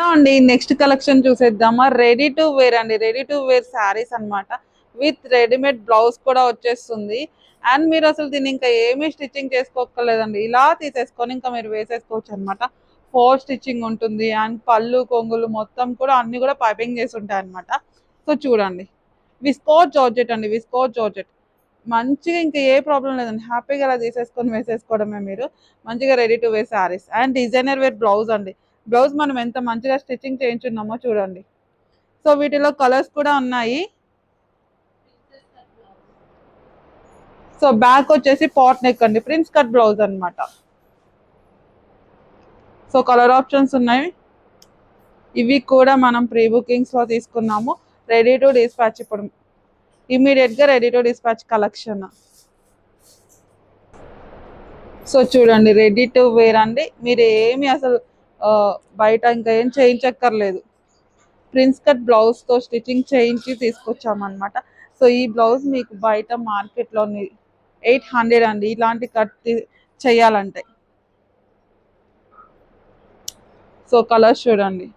అండి next collection చూసేద్దామా. Ready to wear అండి, రెడీ టు వేర్ శారీస్ అన్నమాట. విత్ రెడీమేడ్ బ్లౌజ్ కూడా వచ్చేస్తుంది. అండ్ మీరు అసలు దీన్ని ఇంకా ఏమీ స్టిచ్చింగ్ చేసుకోలేదండి, ఇలా తీసేసుకొని ఇంకా మీరు వేసేసుకోవచ్చు అనమాట. 4 స్టిచ్చింగ్ ఉంటుంది అండ్ పళ్ళు కొంగులు మొత్తం కూడా అన్ని కూడా పైపింగ్ చేసి ఉంటాయి అనమాట. సో చూడండి, విస్కోస్ జార్జెట్ అండి, విస్కోస్ జార్జెట్ మంచిగా, ఇంకా ఏ ప్రాబ్లం లేదండి. హ్యాపీగా అలా తీసేసుకొని వేసేసుకోవడమే మీరు. మంచిగా ready to wear saris and designer wear blouse అండి. బ్లౌజ్ మనం ఎంత మంచిగా స్టిచ్చింగ్ చేయించున్నామో చూడండి. సో వీటిలో కలర్స్ కూడా ఉన్నాయి. సో బ్యాక్ వచ్చేసి పాట్ నెక్ అండి, ప్రిన్స్ కట్ బ్లౌజ్ అన్నమాట. సో కలర్ ఆప్షన్స్ ఉన్నాయి. ఇవి కూడా మనం ప్రీ బుకింగ్స్ లో తీసుకున్నాము. రెడీ టు డిస్పాచ్, ఇప్పుడు ఇమీడియట్ గా ready to dispatch collection. So చూడండి, రెడీ టు వేర్ అండి. మీరు ఏమి అసలు బయట ఇంకా ఏం చేయించక్కర్లేదు. ప్రిన్స్ కట్ బ్లౌజ్ తో స్టిచ్చింగ్ చేయించి తీసుకొచ్చామన్నమాట. సో ఈ బ్లౌజ్ మీకు బయట మార్కెట్లో 800 అండి, ఇలాంటి కట్ చేయాలంటే. సో కలర్స్ చూడండి.